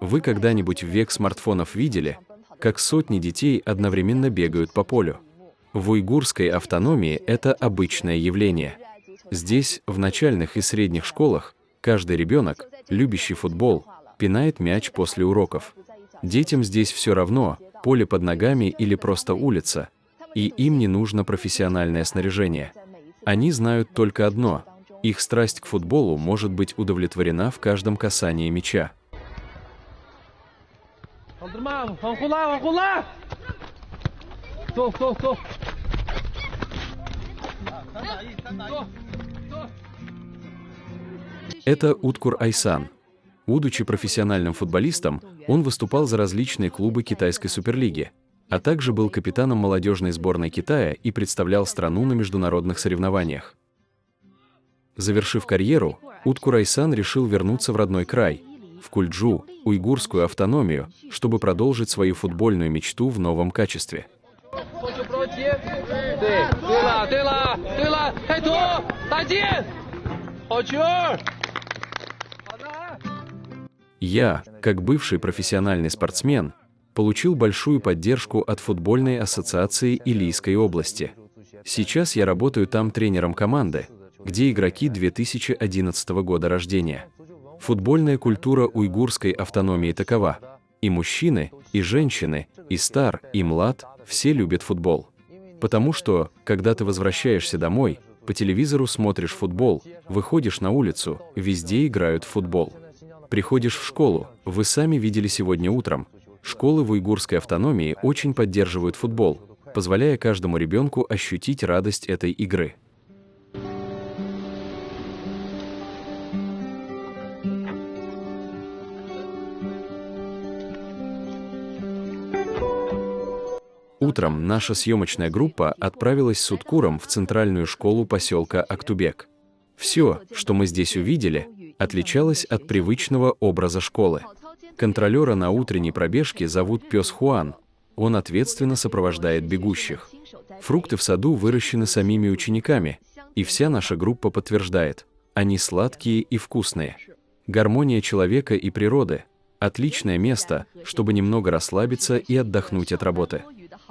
Вы когда-нибудь в век смартфонов видели, как сотни детей одновременно бегают по полю? В уйгурской автономии это обычное явление. Здесь, в начальных и средних школах, каждый ребенок, любящий футбол, пинает мяч после уроков. Детям здесь все равно, поле под ногами или просто улица, и им не нужно профессиональное снаряжение. Они знают только одно – их страсть к футболу может быть удовлетворена в каждом касании мяча. Это Уткур Айсан. Будучи профессиональным футболистом, он выступал за различные клубы китайской суперлиги, а также был капитаном молодежной сборной Китая и представлял страну на международных соревнованиях. Завершив карьеру, Уткур Айсан решил вернуться в родной край, в Кульджу, уйгурскую автономию, чтобы продолжить свою футбольную мечту в новом качестве. Я, как бывший профессиональный спортсмен, получил большую поддержку от футбольной ассоциации Илийской области. Сейчас я работаю там тренером команды, где игроки 2011 года рождения. Футбольная культура уйгурской автономии такова. И мужчины, и женщины, и стар, и млад – все любят футбол. Потому что, когда ты возвращаешься домой, по телевизору смотришь футбол, выходишь на улицу, везде играют в футбол. Приходишь в школу, вы сами видели сегодня утром. Школы в уйгурской автономии очень поддерживают футбол, позволяя каждому ребенку ощутить радость этой игры. Утром наша съемочная группа отправилась с Уткуром в центральную школу поселка Актубек. Все, что мы здесь увидели, отличалось от привычного образа школы. Контролера на утренней пробежке зовут пес Хуан. Он ответственно сопровождает бегущих. Фрукты в саду выращены самими учениками, и вся наша группа подтверждает, они сладкие и вкусные. Гармония человека и природы – отличное место, чтобы немного расслабиться и отдохнуть от работы.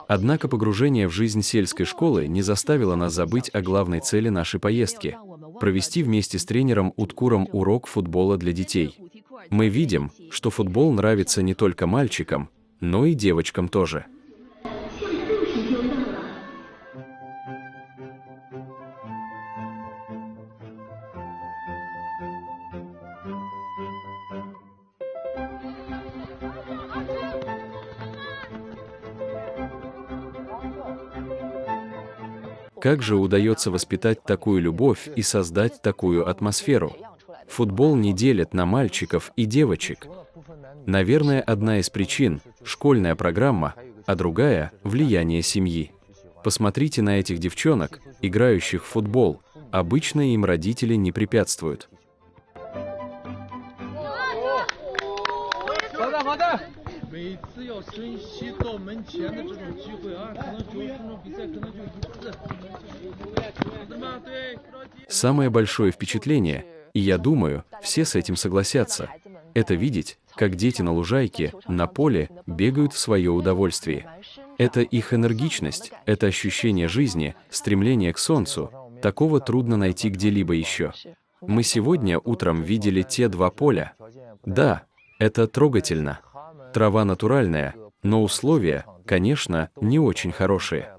Однако погружение в жизнь сельской школы не заставило нас забыть о главной цели нашей поездки – провести вместе с тренером Уткуром урок футбола для детей. Мы видим, что футбол нравится не только мальчикам, но и девочкам тоже. Как же удается воспитать такую любовь и создать такую атмосферу? Футбол не делит на мальчиков и девочек. Наверное, одна из причин – школьная программа, а другая – влияние семьи. Посмотрите на этих девчонок, играющих в футбол. Обычно им родители не препятствуют. Самое большое впечатление, и я думаю, все с этим согласятся, это видеть, как дети на лужайке, на поле бегают в свое удовольствие. Это их энергичность, это ощущение жизни, стремление к солнцу. Такого трудно найти где-либо еще. Мы сегодня утром видели те два поля. Да, это трогательно. Трава натуральная, но условия, конечно, не очень хорошие.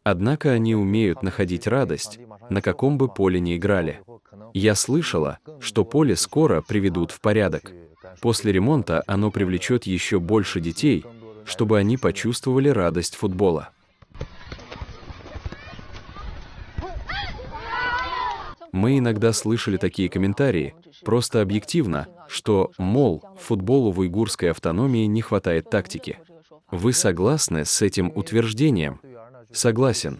Однако они умеют находить радость, на каком бы поле ни играли. Я слышала, что поле скоро приведут в порядок. После ремонта оно привлечет еще больше детей, чтобы они почувствовали радость футбола. Мы иногда слышали такие комментарии, просто объективно, что, мол, футболу в уйгурской автономии не хватает тактики. Вы согласны с этим утверждением? Согласен.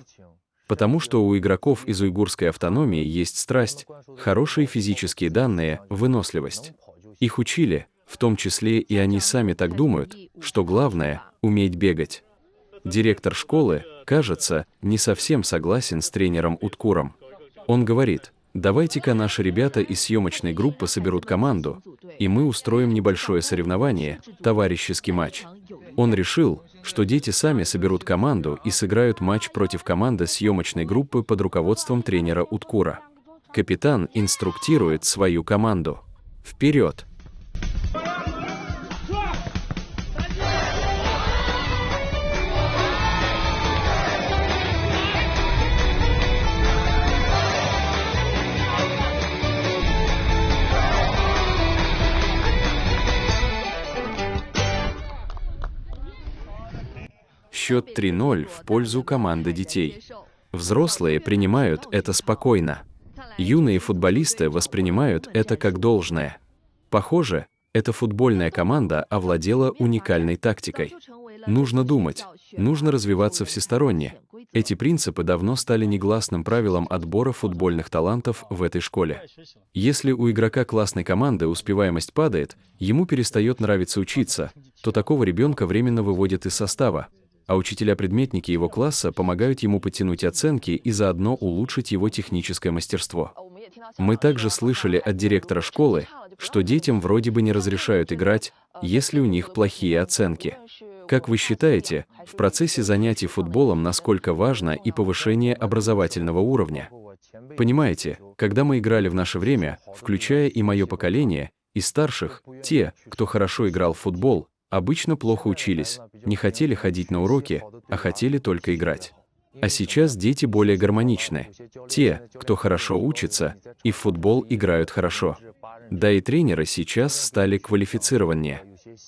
Потому что у игроков из уйгурской автономии есть страсть, хорошие физические данные, выносливость. Их учили, в том числе и они сами так думают, что главное – уметь бегать. Директор школы, кажется, не совсем согласен с тренером Уткуром. Он говорит, Давайте-ка наши ребята из съемочной группы соберут команду, и мы устроим небольшое соревнование, товарищеский матч. Он решил, что дети сами соберут команду и сыграют матч против команды съемочной группы под руководством тренера Уткура. Капитан инструктирует свою команду. Вперед! Счет 3-0 в пользу команды детей. Взрослые принимают это спокойно. Юные футболисты воспринимают это как должное. Похоже, эта футбольная команда овладела уникальной тактикой. Нужно думать, нужно развиваться всесторонне. Эти принципы давно стали негласным правилом отбора футбольных талантов в этой школе. Если у игрока классной команды успеваемость падает, ему перестает нравиться учиться, то такого ребенка временно выводят из состава, а учителя-предметники его класса помогают ему подтянуть оценки и заодно улучшить его техническое мастерство. Мы также слышали от директора школы, что детям вроде бы не разрешают играть, если у них плохие оценки. Как вы считаете, в процессе занятий футболом насколько важно и повышение образовательного уровня? Понимаете, когда мы играли в наше время, включая и мое поколение, из старших, те, кто хорошо играл в футбол, обычно плохо учились, не хотели ходить на уроки, а хотели только играть. А сейчас дети более гармоничны. Те, кто хорошо учится, и в футбол играют хорошо. Да и тренеры сейчас стали квалифицированнее.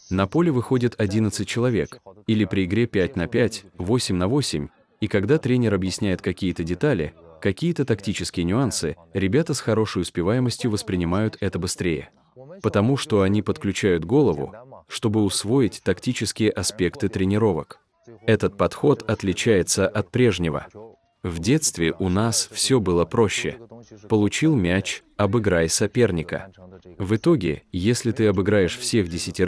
На поле выходит 11 человек, или при игре 5 на 5, 8 на 8, и когда тренер объясняет какие-то детали, какие-то тактические нюансы, ребята с хорошей успеваемостью воспринимают это быстрее. Потому что они подключают голову, чтобы усвоить тактические аспекты тренировок. Этот подход отличается от прежнего. В детстве у нас все было проще. Получил мяч, обыграй соперника. В итоге, если ты обыграешь всех 10,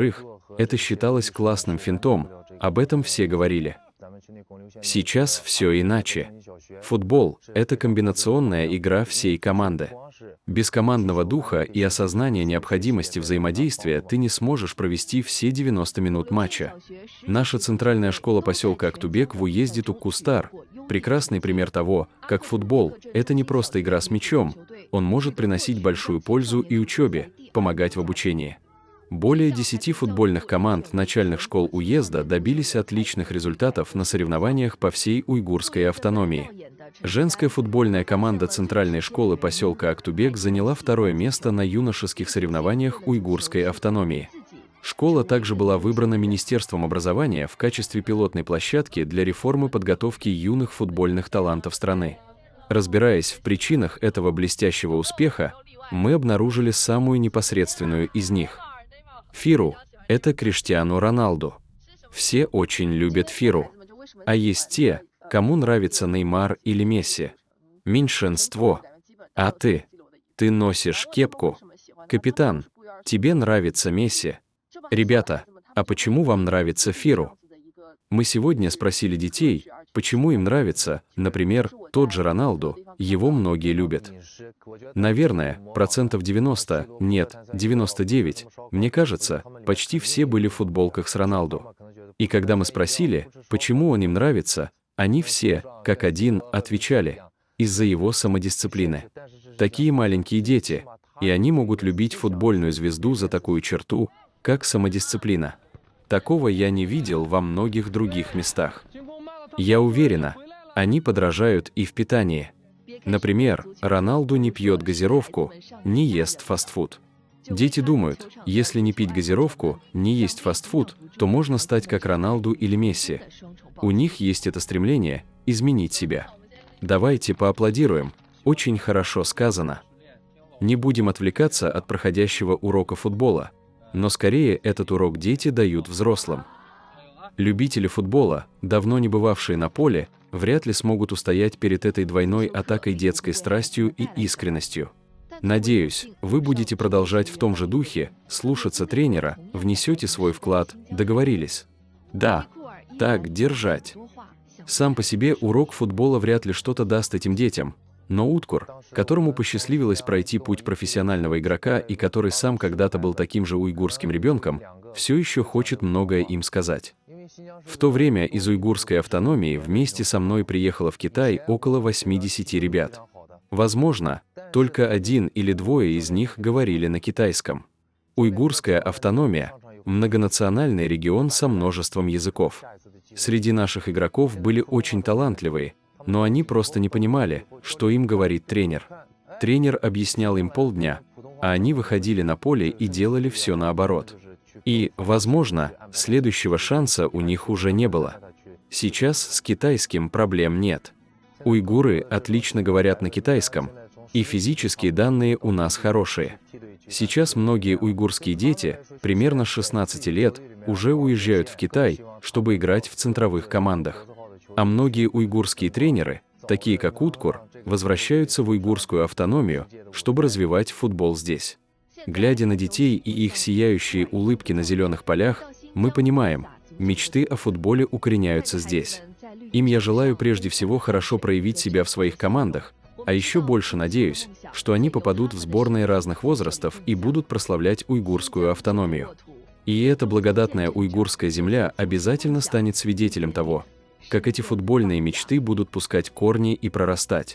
это считалось классным финтом, об этом все говорили. Сейчас все иначе. Футбол — это комбинационная игра всей команды. Без командного духа и осознания необходимости взаимодействия ты не сможешь провести все 90 минут матча. Наша центральная школа поселка Актубек в уезде Туккустар — прекрасный пример того, как футбол — это не просто игра с мячом, он может приносить большую пользу и учебе, помогать в обучении. Более 10 футбольных команд начальных школ уезда добились отличных результатов на соревнованиях по всей уйгурской автономии. Женская футбольная команда центральной школы поселка Актубек заняла 2-е место на юношеских соревнованиях уйгурской автономии. Школа также была выбрана Министерством образования в качестве пилотной площадки для реформы подготовки юных футбольных талантов страны. Разбираясь в причинах этого блестящего успеха, мы обнаружили самую непосредственную из них. Фиру — это Криштиану Роналду. Все очень любят Фиру. А есть те, кому нравится Неймар или Месси. Меньшинство. А ты? Ты носишь кепку. Капитан, тебе нравится Месси. Ребята, а почему вам нравится Фиру? Мы сегодня спросили детей, почему им нравится, например, тот же Роналду, его многие любят. Наверное, 90%, нет, 99%, мне кажется, почти все были в футболках с Роналду. И когда мы спросили, почему он им нравится, они все, как один, отвечали: из-за его самодисциплины. Такие маленькие дети, и они могут любить футбольную звезду за такую черту, как самодисциплина. Такого я не видел во многих других местах. Я уверена, они подражают и в питании. Например, Роналду не пьет газировку, не ест фастфуд. Дети думают, если не пить газировку, не есть фастфуд, то можно стать как Роналду или Месси. У них есть это стремление изменить себя. Давайте поаплодируем, очень хорошо сказано. Не будем отвлекаться от проходящего урока футбола, но скорее этот урок дети дают взрослым. Любители футбола, давно не бывавшие на поле, вряд ли смогут устоять перед этой двойной атакой детской страстью и искренностью. Надеюсь, вы будете продолжать в том же духе, слушаться тренера, внесете свой вклад, договорились? Да, так держать. Сам по себе урок футбола вряд ли что-то даст этим детям, Но Уткур, которому посчастливилось пройти путь профессионального игрока и который сам когда-то был таким же уйгурским ребенком, все еще хочет многое им сказать. В то время из уйгурской автономии вместе со мной приехало в Китай около 80 ребят. Возможно, только один или двое из них говорили на китайском. Уйгурская автономия – многонациональный регион со множеством языков. Среди наших игроков были очень талантливые, но они просто не понимали, что им говорит тренер. Тренер объяснял им полдня, а они выходили на поле и делали все наоборот. И, возможно, следующего шанса у них уже не было. Сейчас с китайским проблем нет. Уйгуры отлично говорят на китайском, и физические данные у нас хорошие. Сейчас многие уйгурские дети, примерно с 16 лет, уже уезжают в Китай, чтобы играть в центровых командах. А многие уйгурские тренеры, такие как Уткур, возвращаются в уйгурскую автономию, чтобы развивать футбол здесь. Глядя на детей и их сияющие улыбки на зеленых полях, мы понимаем, мечты о футболе укореняются здесь. Им я желаю прежде всего хорошо проявить себя в своих командах, а еще больше надеюсь, что они попадут в сборные разных возрастов и будут прославлять уйгурскую автономию. И эта благодатная уйгурская земля обязательно станет свидетелем того, как эти футбольные мечты будут пускать корни и прорастать.